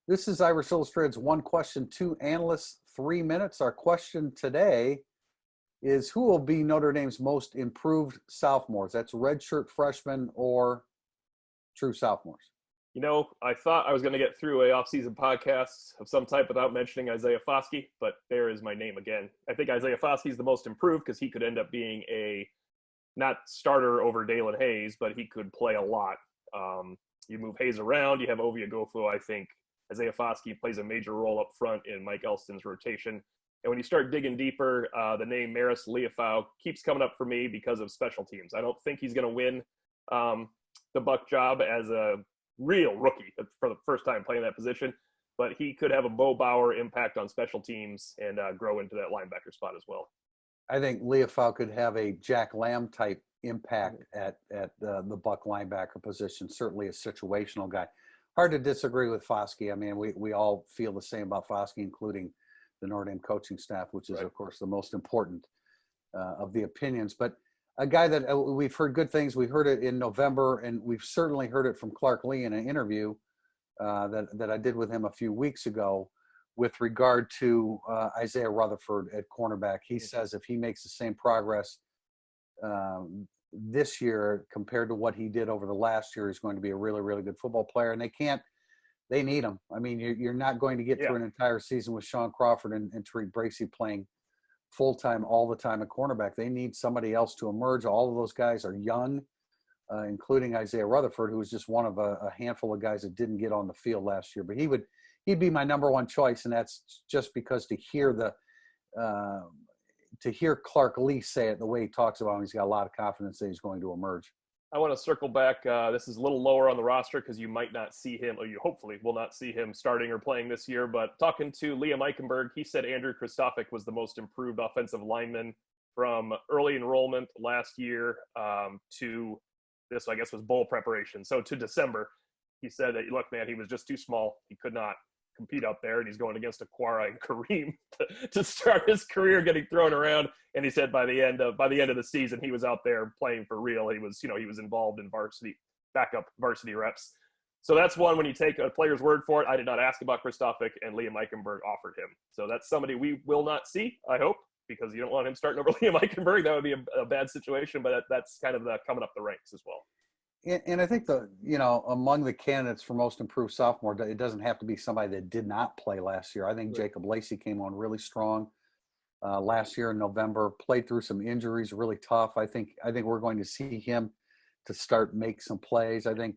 This is Irish Illustrated's One Question, Two Analysts, 3 minutes. Our question today is, who will be Notre Dame's most improved sophomores? That's redshirt freshmen or true sophomores. You know, I thought I was going to get through a off-season podcast of some type without mentioning Isaiah Foskey, but there is my name again. I think Isaiah Foskey is the most improved because he could end up being a not starter over Dalen Hayes, but he could play a lot. You move Hayes around, you have Ovia Gofo. I think Isaiah Foskey plays a major role up front in Mike Elston's rotation. And when you start digging deeper, the name Maris Leofau keeps coming up for me because of special teams. I don't think he's going to win the Buck job as a real rookie for the first time playing that position, but he could have a Bo Bauer impact on special teams and grow into that linebacker spot as well. I think Leofau could have a Jack Lamb type impact at the Buck linebacker position, certainly a situational guy. Hard to disagree with Foskey. I mean, we all feel the same about Foskey, including the Notre Dame coaching staff, which is, of course, the most important of the opinions. But a guy that we've heard good things. We heard it in November, and we've certainly heard it from Clark Lee in an interview that I did with him a few weeks ago with regard to Isaiah Rutherford at cornerback. He says if he makes the same progress this year compared to what he did over the last year, he's going to be a really, really good football player. And they need him. I mean, you're not going to get through an entire season with Sean Crawford and Tariq Bracy playing full-time all the time at cornerback. They need somebody else to emerge. All of those guys are young, including Isaiah Rutherford, who was just one of a handful of guys that didn't get on the field last year. But he'd be my number one choice, and that's just because to hear Clark Lee say it the way he talks about him, he's got a lot of confidence that he's going to emerge. I want to circle back. This is a little lower on the roster because you might not see him, or you hopefully will not see him starting or playing this year. But talking to Liam Eichenberg, he said Andrew Kristofic was the most improved offensive lineman from early enrollment last year to this, I guess, was bowl preparation. So to December, he said that, look, man, he was just too small. He could not compete up there, and he's going against Aquara and Kareem to start his career getting thrown around. And he said by the end of the season, he was out there playing for real. He was involved in backup varsity reps. So that's one when you take a player's word for it. I did not ask about Kristofic, and Liam Eichenberg offered him. So that's somebody we will not see, I hope, because you don't want him starting over Liam Eichenberg. That would be a bad situation, but that's kind of coming up the ranks as well. And I think among the candidates for most improved sophomore, it doesn't have to be somebody that did not play last year. I think Jacob Lacy came on really strong last year in November, played through some injuries, really tough. I think we're going to see him to start make some plays. I think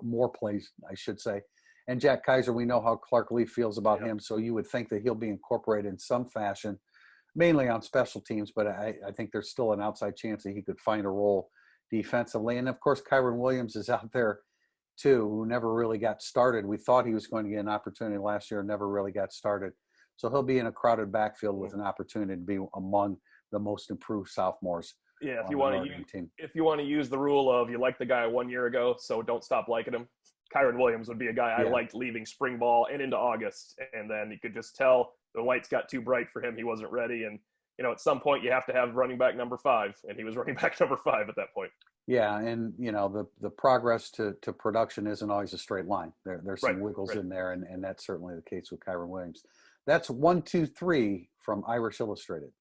more plays, I should say. And Jack Kaiser, we know how Clark Lee feels about him, so you would think that he'll be incorporated in some fashion, mainly on special teams. But I think there's still an outside chance that he could find a role defensively. And of course, Chiron Williams is out there too, who never really got started. We thought he was going to get an opportunity last year, never really got started. So he'll be in a crowded backfield with an opportunity to be among the most improved sophomores. Yeah, if you want to use the rule of you liked the guy 1 year ago, so don't stop liking him. Chiron Williams would be a guy I liked leaving spring ball and into August, and then you could just tell the lights got too bright for him. He wasn't ready, and at some point you have to have running back number 5, and he was running back number 5 at that point. Yeah, and the progress to production isn't always a straight line. There's some wiggles in there, and that's certainly the case with Chiron Williams. That's 1, 2, 3 from Irish Illustrated.